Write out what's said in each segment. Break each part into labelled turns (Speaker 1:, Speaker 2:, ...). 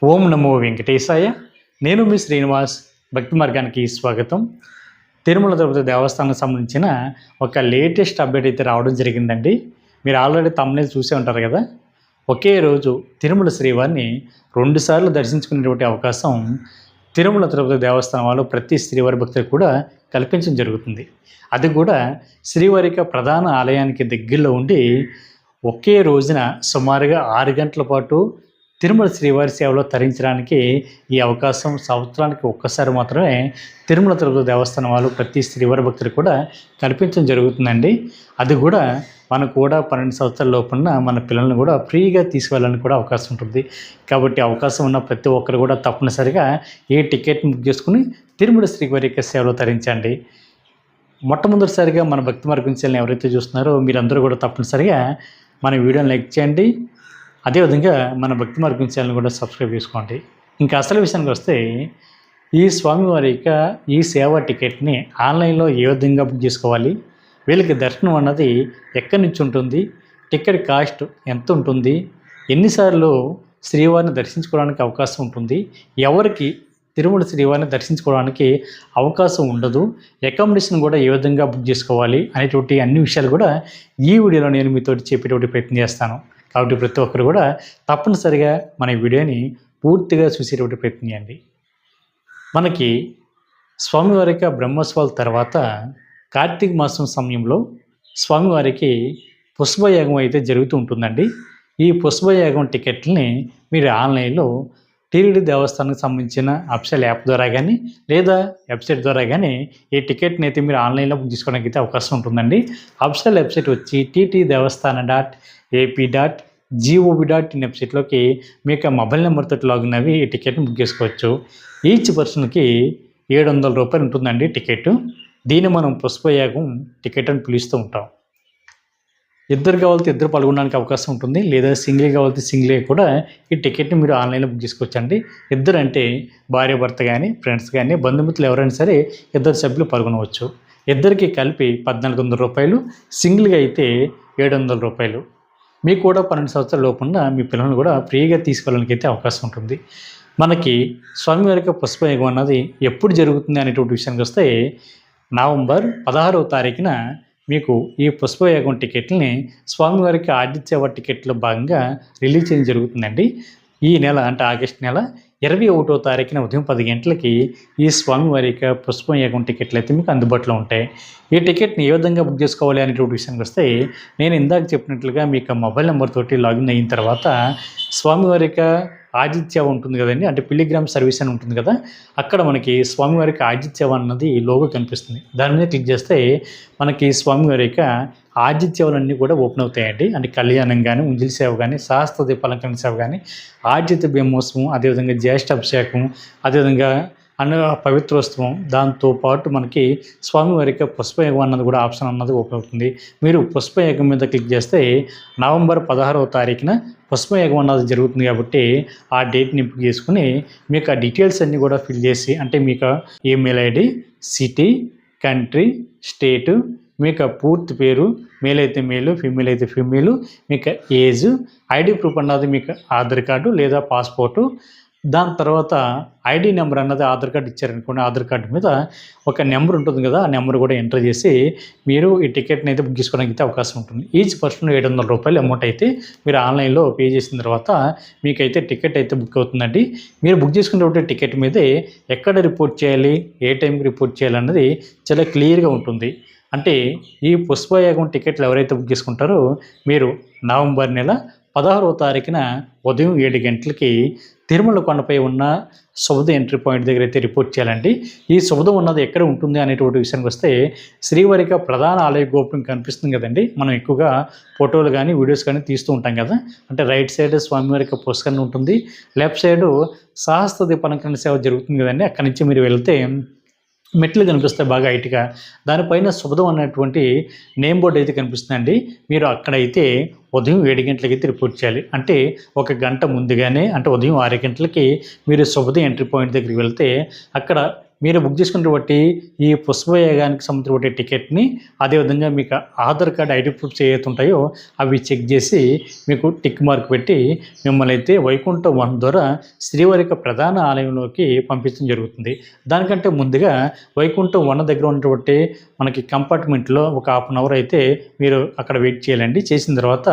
Speaker 1: ఓం నమో వెంకటేశాయ. నేను మీ శ్రీనివాస్. భక్తి మార్గానికి స్వాగతం. తిరుమల తిరుపతి దేవస్థానానికి సంబంధించిన ఒక లేటెస్ట్ అప్డేట్ అయితే రావడం జరిగిందండి. మీరు ఆల్రెడీ థంబ్నెయిల్ చూసే ఉంటారు కదా. ఒకే రోజు తిరుమల శ్రీవారిని 2 సార్లు దర్శించుకునేటువంటి అవకాశం తిరుమల తిరుపతి దేవస్థానం వాళ్ళు ప్రతి శ్రీవారి భక్తులకు కూడా కల్పించడం జరుగుతుంది. అది కూడా శ్రీవారి ప్రధాన ఆలయానికి దగ్గరలో ఉండి ఒకే రోజున సుమారుగా 6 గంటల పాటు తిరుమల శ్రీవారి సేవలో తరించడానికి ఈ అవకాశం సంవత్సరానికి ఒక్కసారి మాత్రమే తిరుమల తిరుపతి దేవస్థానం వాళ్ళు ప్రతి శ్రీవారి భక్తులు కూడా కల్పించడం జరుగుతుందండి. అది కూడా మనకు కూడా 12 సంవత్సరాల లోపున్న మన పిల్లల్ని కూడా ఫ్రీగా తీసుకెళ్ళడానికి కూడా అవకాశం ఉంటుంది. కాబట్టి అవకాశం ఉన్న ప్రతి ఒక్కరు కూడా తప్పనిసరిగా ఈ టికెట్ని బుక్ చేసుకుని తిరుమల శ్రీవారి సేవలో తరించండి. మొట్టమొదటిసారిగా మన భక్తి మార్గం ఛానల్ ఎవరైతే చూస్తున్నారో మీరందరూ కూడా తప్పనిసరిగా మన వీడియోని లైక్ చేయండి. అదేవిధంగా మన భక్తి మార్గం ఛానల్ కూడా సబ్స్క్రైబ్ చేసుకోండి. ఇంకా అసలు విషయానికి వస్తే ఈ స్వామివారి ఈ సేవా టికెట్ని ఆన్లైన్లో ఏ విధంగా బుక్ చేసుకోవాలి, వీళ్ళకి దర్శనం అన్నది ఎక్కడి నుంచి ఉంటుంది, టికెట్ కాస్ట్ ఎంత ఉంటుంది, ఎన్నిసార్లు శ్రీవారిని దర్శించుకోవడానికి అవకాశం ఉంటుంది, ఎవరికి తిరుమల శ్రీవారిని దర్శించుకోవడానికి అవకాశం ఉండదు, అకామిడేషన్ కూడా ఏ విధంగా బుక్ చేసుకోవాలి అనేటువంటి అన్ని విషయాలు కూడా ఈ వీడియోలో నేను మీతో చెప్పేటువంటి ప్రయత్నం చేస్తాను. కాబట్టి ప్రతి ఒక్కరు కూడా తప్పనిసరిగా మన వీడియోని పూర్తిగా చూసేటువంటి ప్రయత్నం చేయండి. మనకి స్వామివారికి బ్రహ్మోత్సవాల తర్వాత కార్తీక మాసం సమయంలో స్వామివారికి పుష్పయాగం అయితే జరుగుతూ ఉంటుందండి. ఈ పుష్పయాగం టికెట్లని మీరు ఆన్లైన్లో టీటీడీ దేవస్థానానికి సంబంధించిన అఫీషియల్ యాప్ ద్వారా కానీ లేదా వెబ్సైట్ ద్వారా కానీ ఈ టికెట్ని అయితే మీరు ఆన్లైన్లో బుక్ చేసుకోవడానికి అయితే అవకాశం ఉంటుందండి. అఫీషియల్ వెబ్సైట్ వచ్చి ttdevaస్థానం.ap.gov.in వెబ్సైట్లోకి మీకు మొబైల్ నెంబర్తో లాగిన్ అవి ఈ టికెట్ని బుక్ చేసుకోవచ్చు. ఈచ్ పర్సన్కి 700 రూపాయలు ఉంటుందండి టికెట్. దీన్ని మనం పుష్పయాగం టికెట్ అని పిలుస్తూ ఉంటాం. ఇద్దరు కావాలితే ఇద్దరు పాల్గొనడానికి అవకాశం ఉంటుంది, లేదా సింగిల్ కావాలితే సింగిల్ కూడా ఈ టికెట్ని మీరు ఆన్లైన్లో బుక్ చేసుకోవచ్చండి. ఇద్దరు అంటే భార్య భర్త కానీ ఫ్రెండ్స్ కానీ బంధుమిత్రులు ఎవరైనా సరే ఇద్దరు సభ్యులు పాల్గొనవచ్చు. ఇద్దరికి కలిపి 1400 రూపాయలు, సింగిల్గా అయితే 700 రూపాయలు. మీకు కూడా 12 సంవత్సరాల లోపున్న మీ పిల్లలను కూడా ఫ్రీగా తీసుకెళ్ళడానికి అయితే అవకాశం ఉంటుంది. మనకి స్వామివారి పుష్పయాగం అన్నది ఎప్పుడు జరుగుతుంది అనేటువంటి విషయానికి వస్తే నవంబర్ 16వ తారీఖున మీకు ఈ పుష్పయాగం టికెట్లని స్వామివారికి ఆదిత్యవ టికెట్లో భాగంగా రిలీజ్ చేయడం జరుగుతుందండి. ఈ నెల అంటే ఆగస్టు నెల 21వ తారీఖున ఉదయం 10 గంటలకి ఈ స్వామివారి పుష్పయాగం టికెట్లు అయితే మీకు అందుబాటులో ఉంటాయి. ఈ టికెట్ని ఏ విధంగా బుక్ చేసుకోవాలి అనేటువంటి విషయానికి వస్తే నేను ఇందాక చెప్పినట్లుగా మీకు మొబైల్ నెంబర్ తోటి లాగిన్ అయిన తర్వాత స్వామివారి ఆదిత్య ఉంటుంది కదండి, అంటే పిలిగ్రామ్ సర్వీస్ అని ఉంటుంది కదా, అక్కడ మనకి స్వామివారికి ఆదిత్యవ అన్నది లోగో కనిపిస్తుంది. దాని మీద క్లిక్ చేస్తే మనకి స్వామివారి ఆదిత్యవలన్నీ కూడా ఓపెన్ అవుతాయండి. అంటే కళ్యాణం కానీ, ఉంజిలి సేవ కానీ, సహస్ర దీపాలంకరణ సేవ కానీ, ఆదిత్య బ్రహ్మోత్సవం, అదేవిధంగా జ్యేష్ఠ అభిషేకం, అదేవిధంగా పవిత్రోత్సవం, దాంతోపాటు మనకి స్వామివారి పుష్పయాగం అన్నది కూడా ఆప్షన్ అన్నది ఓపెన్ అవుతుంది. మీరు పుష్పయాగం మీద క్లిక్ చేస్తే నవంబర్ 16వ తారీఖున పుష్పయాగం అన్నది జరుగుతుంది. కాబట్టి ఆ డేట్ని బుక్ చేసుకుని మీకు ఆ డీటెయిల్స్ అన్నీ కూడా ఫిల్ చేసి, అంటే మీకు ఈమెయిల్ ఐడి, సిటీ, కంట్రీ, స్టేటు, మీకు పూర్తి పేరు, మేల్ అయితే మేలు, ఫీమేల్ అయితే ఫీమేలు, మీకు ఏజ్, ఐడి ప్రూఫ్ అన్నది మీకు ఆధార్ కార్డు లేదా పాస్పోర్టు, దాని తర్వాత ఐడి నెంబర్ అన్నది ఆధార్ కార్డు ఇచ్చారనుకోండి, ఆధార్ కార్డు మీద ఒక నెంబర్ ఉంటుంది కదా, ఆ నెంబర్ కూడా ఎంటర్ చేసి మీరు ఈ టికెట్ని అయితే బుక్ చేసుకోవడానికి అయితే అవకాశం ఉంటుంది. ఈచ్ పర్సన్ 700 రూపాయలు అమౌంట్ అయితే మీరు ఆన్లైన్లో పే చేసిన తర్వాత మీకైతే టికెట్ అయితే బుక్ అవుతుందండి. మీరు బుక్ చేసుకున్నటువంటి టికెట్ మీదే ఎక్కడ రిపోర్ట్ చేయాలి, ఏ టైంకి రిపోర్ట్ చేయాలన్నది చాలా క్లియర్గా ఉంటుంది. అంటే ఈ పుష్పయాగం టికెట్లు ఎవరైతే బుక్ చేసుకుంటారో మీరు నవంబర్ నెల 16వ తారీఖున ఉదయం 7 గంటలకి తిరుమల కొండపై ఉన్న శుభద ఎంట్రీ పాయింట్ దగ్గర అయితే రిపోర్ట్ చేయాలండి. ఈ శుభదం ఉన్నది ఎక్కడ ఉంటుంది అనేటువంటి విషయానికి వస్తే శ్రీవారి ప్రధాన ఆలయ గోపురం కనిపిస్తుంది కదండి, మనం ఎక్కువగా ఫోటోలు కానీ వీడియోస్ కానీ తీస్తూ ఉంటాం కదా. అంటే రైట్ సైడ్ స్వామివారి పుష్కరణ ఉంటుంది, లెఫ్ట్ సైడ్ సహస్ర దీపాలంకరణ సేవ జరుగుతుంది కదండి. అక్కడి నుంచి మీరు వెళ్తే మెట్లు కనిపిస్తాయి బాగా హైట్గా, దానిపైన శుభదం అన్నటువంటి నేమ్ బోర్డు అయితే కనిపిస్తుందండి. మీరు అక్కడైతే ఉదయం 7 గంటలకి అయితే రిపోర్ట్ చేయాలి. అంటే 1 గంట ముందుగానే, అంటే ఉదయం 6 గంటలకి మీరు శుభదం ఎంట్రీ పాయింట్ దగ్గరికి వెళ్తే అక్కడ మీరు బుక్ చేసుకున్నటువంటి ఈ పుష్పయాగానికి సంబంధించిన టికెట్ని, అదేవిధంగా మీకు ఆధార్ కార్డ్ ఐడి ప్రూఫ్స్ ఏవైతే ఉంటాయో అవి చెక్ చేసి మీకు టిక్ మార్క్ పెట్టి మిమ్మల్ని అయితే వైకుంఠం వన్ ద్వారా శ్రీవారి యొక్క ప్రధాన ఆలయంలోకి పంపించడం జరుగుతుంది. దానికంటే ముందుగా వైకుంఠం వన్ దగ్గర ఉన్నటువంటి మనకి కంపార్ట్మెంట్లో ఒక హాఫ్ అన్ అవర్ అయితే మీరు అక్కడ వెయిట్ చేయాలండి. చేసిన తర్వాత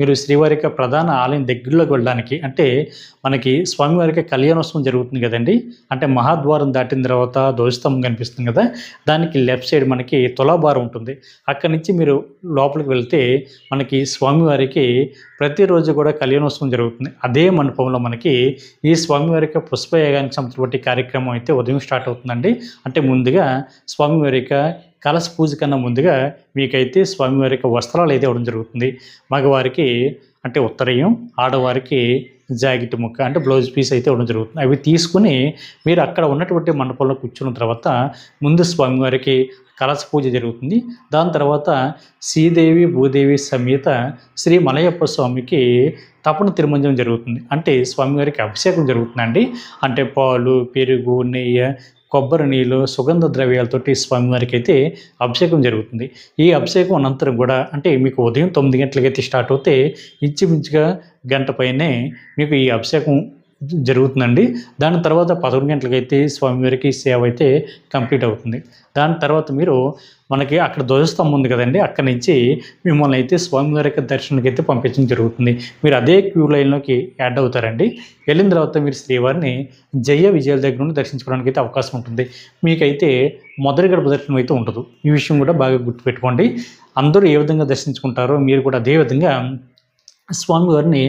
Speaker 1: మీరు శ్రీవారి యొక్క ప్రధాన ఆలయం దగ్గరలోకి వెళ్ళడానికి, అంటే మనకి స్వామివారికి కళ్యాణోత్సవం జరుగుతుంది కదండి, అంటే మహాద్వారం దాటిన తర్వాత ధ్వజస్తంభం కనిపిస్తుంది కదా, దానికి లెఫ్ట్ సైడ్ మనకి తులాభారం ఉంటుంది. అక్కడి నుంచి మీరు లోపలికి వెళ్తే మనకి స్వామివారికి ప్రతిరోజు కూడా కళ్యాణోత్సవం జరుగుతుంది. అదే మండపంలో మనకి ఈ స్వామివారి యొక్క పుష్పయాగానికి సంబంధించిన కార్యక్రమం అయితే ఉదయం స్టార్ట్ అవుతుందండి. అంటే ముందుగా స్వామివారి యొక్క కలశ పూజ కన్నా ముందుగా మీకైతే స్వామివారి యొక్క వస్త్రాలు అయితే ఇవ్వడం జరుగుతుంది. మగవారికి అంటే ఉత్తరీయం, ఆడవారికి జాకెట్ ముక్క అంటే బ్లౌజ్ పీస్ అయితే ఇవ్వడం జరుగుతుంది. అవి తీసుకుని మీరు అక్కడ ఉన్నటువంటి మండపంలో కూర్చున్న తర్వాత ముందు స్వామివారికి కలశ పూజ జరుగుతుంది. దాని తర్వాత శ్రీదేవి భూదేవి సమేత శ్రీ మలయప్ప స్వామికి తపన తిరుమంజనం జరుగుతుంది. అంటే స్వామివారికి అభిషేకం జరుగుతుందండి. అంటే పాలు, పెరుగు, నెయ్యి, కొబ్బరి నీళ్ళు, సుగంధ ద్రవ్యాలతోటి స్వామివారికి అయితే అభిషేకం జరుగుతుంది. ఈ అభిషేకం అనంతరం కూడా అంటే మీకు ఉదయం 9 గంటలకైతే స్టార్ట్ అవుతే ఇంచుమించుగా గంట పైనే మీకు ఈ అభిషేకం జరుగుతుందండి. దాని తర్వాత 11 గంటలకైతే స్వామివారికి సేవ అయితే కంప్లీట్ అవుతుంది. దాని తర్వాత మీరు మనకి అక్కడ ధ్వజస్తంభం ఉంది కదండి, అక్కడి నుంచి మిమ్మల్ని అయితే స్వామివారి యొక్క దర్శనానికి అయితే పంపించడం జరుగుతుంది. మీరు అదే క్యూ లైన్లోకి యాడ్ అవుతారండి. వెళ్ళిన తర్వాత మీరు శ్రీవారిని జయ విజయాల దగ్గర నుండి దర్శించుకోవడానికి అయితే అవకాశం ఉంటుంది. మీకైతే మొదటి గడప దర్శనం అయితే ఉండదు. ఈ విషయం కూడా బాగా గుర్తుపెట్టుకోండి. అందరూ ఏ విధంగా దర్శించుకుంటారో మీరు కూడా అదే విధంగా స్వామివారిని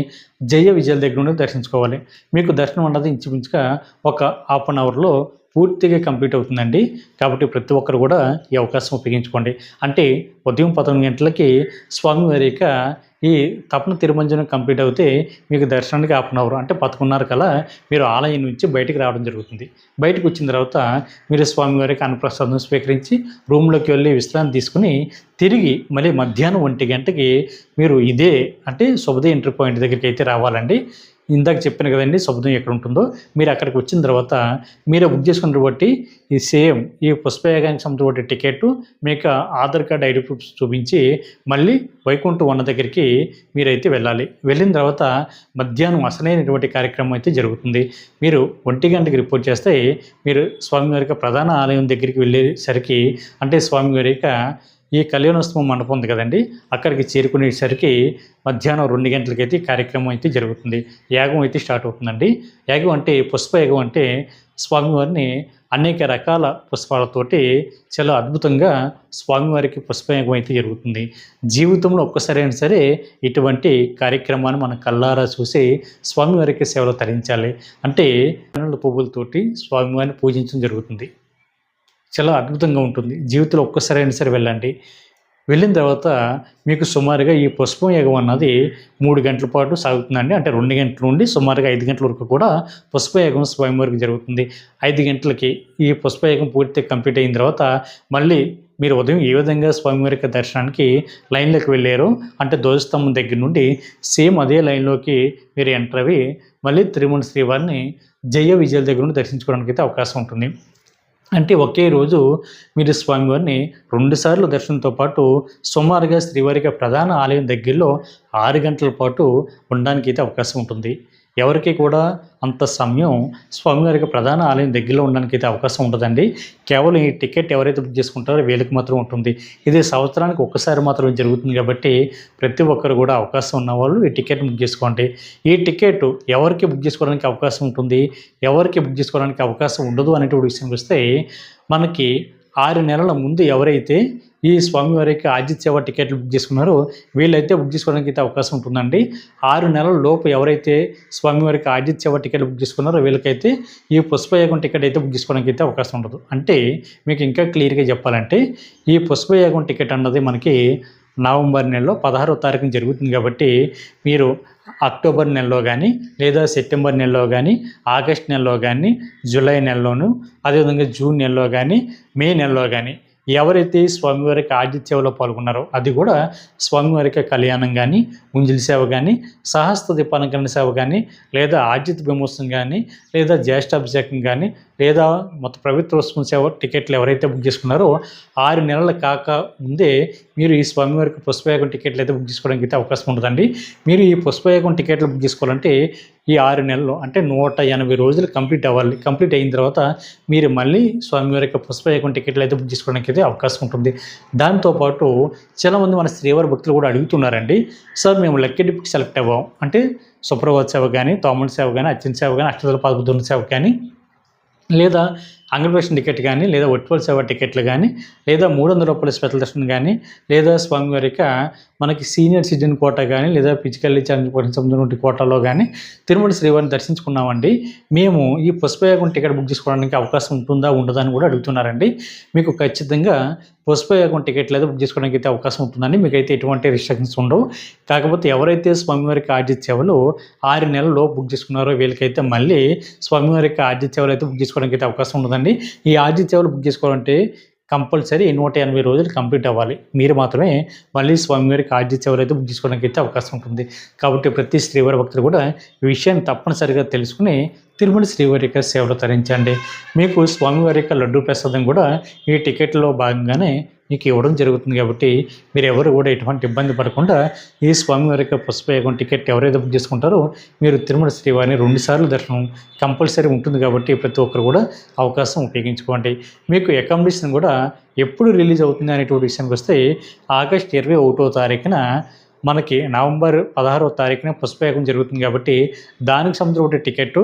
Speaker 1: జయ విజయాల దగ్గర నుండి దర్శించుకోవాలి. మీకు దర్శనం అన్నది ఇంచుమించుగా ఒక హాఫ్ అన్ అవర్లో పూర్తిగా కంప్లీట్ అవుతుందండి. కాబట్టి ప్రతి ఒక్కరు కూడా ఈ అవకాశం ఉపయోగించుకోండి. అంటే ఉదయం 11 గంటలకి స్వామివారి యొక్క ఈ తపన తిరుమంజనం కంప్లీట్ అవుతే మీకు దర్శనానికి హాఫ్ అన్ అవర్ అంటే 11:30 కల్లా మీరు ఆలయం నుంచి బయటికి రావడం జరుగుతుంది. బయటకు వచ్చిన తర్వాత మీరు స్వామివారికి అన్నప్రసాదం స్వీకరించి రూమ్లోకి వెళ్ళి విశ్రాంతి తీసుకుని తిరిగి మళ్ళీ మధ్యాహ్నం 1 గంటకి మీరు ఇదే అంటే శుభోదయ ఎంట్రీ పాయింట్ దగ్గరికి అయితే రావాలండి. ఇందాక చెప్పాను కదండి శుభోదయం ఎక్కడ ఉంటుందో. మీరు అక్కడికి వచ్చిన తర్వాత మీరే బుక్ చేసుకున్న బట్టి ఈ సేమ్ ఈ పుష్పయాగానికి సంబంధించిన టికెట్ మీకు ఆధార్ కార్డ్ ఐడి ప్రూఫ్స్ చూపించి మళ్ళీ వైకుంఠం వన్ దగ్గరికి మీరైతే వెళ్ళాలి. వెళ్ళిన తర్వాత మధ్యాహ్నం అసలైనటువంటి కార్యక్రమం అయితే జరుగుతుంది. మీరు 1 గంటకి రిపోర్ట్ చేస్తే మీరు స్వామివారి యొక్క ప్రధాన ఆలయం దగ్గరికి వెళ్ళేసరికి అంటే స్వామివారి యొక్క ఈ కళ్యాణోత్సవం మండపం ఉంది కదండి, అక్కడికి చేరుకునేసరికి మధ్యాహ్నం 2 గంటలకైతే కార్యక్రమం అయితే జరుగుతుంది. యాగం అయితే స్టార్ట్ అవుతుందండి. యాగం అంటే పుష్పయాగం అంటే స్వామివారిని అనేక రకాల పుష్పాలతోటి చాలా అద్భుతంగా స్వామివారికి పుష్పయాగం అయితే జరుగుతుంది. జీవితంలో ఒక్కసారి అయినా సరే ఇటువంటి కార్యక్రమాన్ని మనం కళ్ళారా చూసి స్వామివారికి సేవలు తరించాలి. అంటే పువ్వులతోటి స్వామివారిని పూజించడం జరుగుతుంది. చాలా అద్భుతంగా ఉంటుంది. జీవితంలో ఒక్కసారి అయినా సరే వెళ్ళండి. వెళ్ళిన తర్వాత మీకు సుమారుగా ఈ పుష్పం యాగం అన్నది 3 గంటల పాటు సాగుతుందండి. అంటే 2 గంటల నుండి సుమారుగా 5 గంటల వరకు కూడా పుష్పయాగం స్వామివారికి జరుగుతుంది. 5 గంటలకి ఈ పుష్పయాగం పూర్తిగా కంప్లీట్ అయిన తర్వాత మళ్ళీ మీరు ఉదయం ఏ విధంగా స్వామివారి యొక్క దర్శనానికి లైన్లోకి వెళ్ళారో అంటే ధ్వజస్తంభం దగ్గర నుండి సేమ్ అదే లైన్లోకి మీరు ఎంటర్ అవి మళ్ళీ తిరుమల శ్రీవారిని జయ విజయాల దగ్గర నుండి దర్శించుకోవడానికి అయితే అవకాశం ఉంటుంది. అంటే ఒకే రోజు మీరు స్వామివారిని 2 సార్లు దర్శనంతో పాటు సుమారుగా శ్రీవారికి ప్రధాన ఆలయం దగ్గరలో 6 గంటల పాటు ఉండడానికి అయితే అవకాశం ఉంటుంది. ఎవరికి కూడా అంత సమయం స్వామివారికి ప్రధాన ఆలయం దగ్గరలో ఉండడానికి అయితే అవకాశం ఉండదండి. కేవలం ఈ టికెట్ ఎవరైతే బుక్ చేసుకుంటారో వీళ్ళకి మాత్రం ఉంటుంది. ఇది సంవత్సరానికి ఒక్కసారి మాత్రమే జరుగుతుంది కాబట్టి ప్రతి ఒక్కరు కూడా అవకాశం ఉన్నవాళ్ళు ఈ టికెట్ బుక్ చేసుకోండి. ఈ టికెట్ ఎవరికి బుక్ చేసుకోవడానికి అవకాశం ఉంటుంది, ఎవరికి బుక్ చేసుకోవడానికి అవకాశం ఉండదు అనేటువంటి విషయం వస్తే మనకి 6 నెలల ముందు ఎవరైతే ఈ స్వామివారికి ఆదిత్య సేవ టికెట్లు బుక్ చేసుకున్నారో వీళ్ళైతే బుక్ చేసుకోవడానికి అయితే అవకాశం ఉంటుందండి. 6 నెలల లోపు ఎవరైతే స్వామివారికి ఆదిత్య సేవ టికెట్ బుక్ చేసుకున్నారో వీళ్ళకైతే ఈ పుష్పయాగం టికెట్ అయితే బుక్ చేసుకోవడానికి అయితే అవకాశం ఉండదు. అంటే మీకు ఇంకా క్లియర్గా చెప్పాలంటే ఈ పుష్పయాగం టికెట్ అన్నది మనకి నవంబర్ నెలలో 16వ తారీఖున జరుగుతుంది కాబట్టి మీరు అక్టోబర్ నెలలో కానీ లేదా సెప్టెంబర్ నెలలో కానీ ఆగస్ట్ నెలలో కానీ జూలై నెలలోను అదేవిధంగా జూన్ నెలలో కానీ మే నెలలో కానీ ఎవరైతే స్వామివారికి ఆర్జిత సేవలో పాల్గొన్నారో అది కూడా స్వామివారికి కళ్యాణం కానీ, ఉంజిలి సేవ కానీ, సహస్ర దీపాలంకరణ సేవ కానీ, లేదా ఆర్జిత బ్రహ్మోత్సవం కానీ, లేదా జ్యేష్ఠాభిషేకం కానీ, లేదా మొత్తం పవిత్రోత్సవం సేవ టికెట్లు ఎవరైతే బుక్ చేసుకున్నారో 6 నెలలు కాక ముందే మీరు ఈ స్వామివారికి పుష్పయాగం టికెట్లు అయితే బుక్ చేసుకోవడానికి అయితే అవకాశం ఉంటుందండి. మీరు ఈ పుష్పయాగం టికెట్లు బుక్ చేసుకోవాలంటే ఈ 6 నెలలు అంటే 180 రోజులు కంప్లీట్ అవ్వాలి. కంప్లీట్ అయిన తర్వాత మీరు మళ్ళీ స్వామివారి యొక్క పుష్పయాగం టికెట్లు అయితే బుక్ చేసుకోవడానికి అయితే అవకాశం ఉంటుంది. దాంతోపాటు చాలామంది మన శ్రీవారి భక్తులు కూడా అడుగుతున్నారండి, సార్ మేము లక్కీ డిప్కి సెలెక్ట్ అవ్వాం అంటే సుప్రభాత సేవ కానీ, తోమడి సేవ కానీ, అర్చన సేవ కానీ, అష్టదళ పాదపద్మ సేవ కానీ, లేదా అంగప్రదర్శన టికెట్ కానీ, లేదా ఒట్టిపల్ సేవ టికెట్లు కానీ, లేదా 300 రూపాయల స్పెషల్ దర్శనం కానీ, లేదా స్వామివారి యొక్క మనకి సీనియర్ సిటిజన్ కోటా కానీ, లేదా ఫిజికల్లీ ఛాలెంజ్ సంబంధించిన కోటాలో కానీ తిరుమల శ్రీవారిని దర్శించుకున్నామండి, మేము ఈ పుష్పయాగం టికెట్ బుక్ చేసుకోవడానికి అవకాశం ఉంటుందా ఉండదా అని కూడా అడుగుతున్నారండి. మీకు ఖచ్చితంగా పుష్పయాగం టికెట్లు అయితే బుక్ చేసుకోవడానికి అయితే అవకాశం ఉంటుందండి. మీకైతే ఎటువంటి రిస్ట్రిక్షన్స్ ఉండవు. కాకపోతే ఎవరైతే స్వామివారికి ఆర్జిత సేవలు 6 నెలల్లో బుక్ చేసుకున్నారో వీళ్ళకైతే మళ్ళీ స్వామివారికి ఆర్జిత సేవలు అయితే బుక్ చేసుకోవడానికి అయితే అవకాశం ఉండదండి. ఈ ఆర్జిత సేవలు బుక్ చేసుకోవాలంటే కంపల్సరీ 180 రోజులు కంప్లీట్ అవ్వాలి. మీరు మాత్రమే మళ్ళీ స్వామివారికి ఆర్జిత సేవలు అయితే బుక్ చేసుకోవడానికి అయితే అవకాశం ఉంటుంది. కాబట్టి ప్రతి శ్రీవారి భక్తులు కూడా ఈ విషయాన్ని తప్పనిసరిగా తెలుసుకుని తిరుమల శ్రీవారి యొక్క సేవలు తరించండి. మీకు స్వామివారి యొక్క లడ్డూ ప్రసాదం కూడా ఈ టికెట్లో భాగంగానే మీకు ఇవ్వడం జరుగుతుంది. కాబట్టి మీరు ఎవరు కూడా ఎటువంటి ఇబ్బంది పడకుండా ఈ స్వామివారి యొక్క పుష్పయాగం టికెట్ ఎవరైతే బుక్ చేసుకుంటారో మీరు తిరుమల శ్రీవారిని 2 సార్లు దర్శనం కంపల్సరీ ఉంటుంది. కాబట్టి ప్రతి ఒక్కరు కూడా అవకాశం ఉపయోగించుకోండి. మీకు అకామిడేషన్ కూడా ఎప్పుడు రిలీజ్ అవుతుంది అనేటువంటి విషయానికి వస్తే ఆగస్టు 21వ తారీఖున మనకి నవంబర్ 16వ తారీఖున పుష్పయాగం జరుగుతుంది. కాబట్టి దానికి సంబంధించిన టికెట్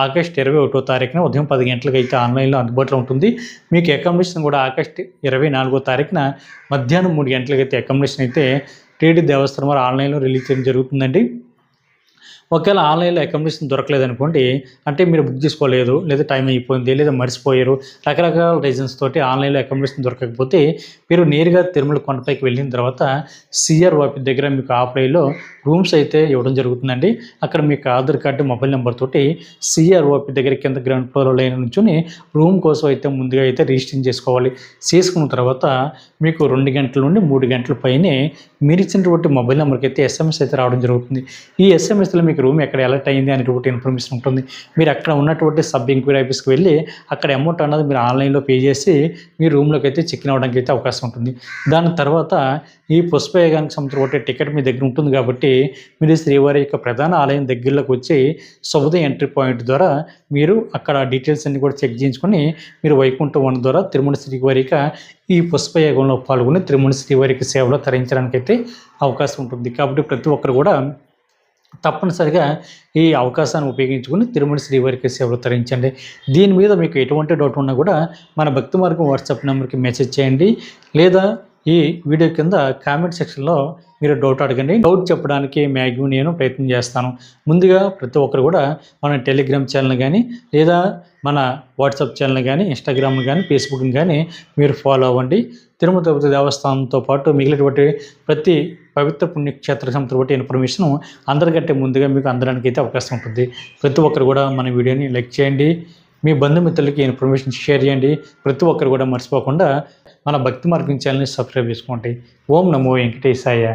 Speaker 1: ఆగస్టు 21వ తారీఖున ఉదయం 10 గంటలకు అయితే ఆన్లైన్లో అందుబాటులో ఉంటుంది. మీకు అకామిడేషన్ కూడా ఆగస్టు 24వ తారీఖున మధ్యాహ్నం 3 గంటలకు అయితే అకామిడేషన్ అయితే టీటీ దేవస్థానం వారు ఆన్లైన్లో రిలీజ్ చేయడం జరుగుతుందండి. ఒకవేళ ఆన్లైన్లో అకామిడేషన్ దొరకలేదు అనుకోండి, అంటే మీరు బుక్ చేసుకోలేదు, లేదా టైం అయిపోయింది, లేదా మర్చిపోయారు, రకరకాల రీజన్స్ తోటి ఆన్లైన్లో అకామిడేషన్ దొరకకపోతే మీరు నేరుగా తిరుమల కొండపైకి వెళ్ళిన తర్వాత సిఆర్ ఆఫీస్ దగ్గర మీకు ఆఫ్లైన్లో రూమ్స్ అయితే ఇవ్వడం జరుగుతుందండి. అక్కడ మీకు ఆధార్ కార్డు, మొబైల్ నెంబర్ తోటి సిఆర్ ఆఫీస్ దగ్గర కింద గ్రౌండ్ ఫ్లోర్ లైన్ నుంచుని రూమ్ కోసం అయితే ముందుగా అయితే రిజిస్ట్రేషన్ చేసుకోవాలి. చేసుకున్న తర్వాత మీకు 2 గంటల నుండి 3 గంటల పైనే మీరు ఇచ్చినటువంటి మొబైల్ నెంబర్కి అయితే ఎస్ఎంఎస్ అయితే రావడం జరుగుతుంది. ఈ ఎస్ఎంఎస్లో మీకు రూమ్ ఎక్కడ అలర్ట్ అయింది అనేటువంటి ఇన్ఫర్మేషన్ ఉంటుంది. మీరు అక్కడ ఉన్నటువంటి సబ్ ఎంక్వైరీ ఆఫీస్కి వెళ్ళి అక్కడ అమౌంట్ అన్నది మీరు ఆన్లైన్లో పే చేసి మీ రూమ్లోకి అయితే చెక్ ఇన్ అవ్వడానికి అయితే అవకాశం ఉంటుంది. దాని తర్వాత ఈ పుష్పయాగానికి సంబంధించిన టికెట్ మీ దగ్గర ఉంటుంది. కాబట్టి మీరు శ్రీవారి యొక్క ప్రధాన ఆలయం దగ్గరలోకి వచ్చి శుభోదయ ఎంట్రీ పాయింట్ ద్వారా మీరు అక్కడ డీటెయిల్స్ అన్ని కూడా చెక్ చేయించుకొని మీరు వైకుంఠం 1 ద్వారా తిరుమల శ్రీవారిక ఈ పుష్పయాగంలో పాల్గొని తిరుమల శ్రీవారికి సేవలో తరించడానికి అయితే అవకాశం ఉంటుంది. కాబట్టి ప్రతి ఒక్కరు కూడా తప్పనిసరిగా ఈ అవకాశాన్ని ఉపయోగించుకుని తిరుమల శ్రీవారికి సేవలు తరించండి. దీని మీద మీకు ఎటువంటి డౌట్ ఉన్నా కూడా మన భక్తి మార్గం వాట్సాప్ నెంబర్కి మెసేజ్ చేయండి, లేదా ఈ వీడియో కింద కామెంట్ సెక్షన్లో మీరు డౌట్ అడగండి. డౌట్ చెప్పడానికి మ్యాక్సిమం నేను ప్రయత్నం చేస్తాను. ముందుగా ప్రతి ఒక్కరు కూడా మన టెలిగ్రామ్ ఛానల్ కానీ, లేదా మన వాట్సాప్ ఛానల్ కానీ, ఇన్స్టాగ్రామ్ కానీ, ఫేస్బుక్ కానీ మీరు ఫాలో అవ్వండి. తిరుమల తిరుపతి దేవస్థానంతో పాటు మిగిలినటువంటి ప్రతి పవిత్ర పుణ్యక్షేత్ర సంబంధించిన ఇన్ఫర్మేషన్ అందరికంటే ముందుగా మీకు అందడానికి అయితే అవకాశం ఉంటుంది. ప్రతి ఒక్కరు కూడా మన వీడియోని లైక్ చేయండి, మీ బంధుమిత్రులకి ఇన్ఫర్మేషన్ షేర్ చేయండి. ప్రతి ఒక్కరు కూడా మర్చిపోకుండా మన భక్తి మార్గం ఛానల్ని సబ్స్క్రైబ్ చేసుకోండి. ఓం నమో వెంకటేశాయ.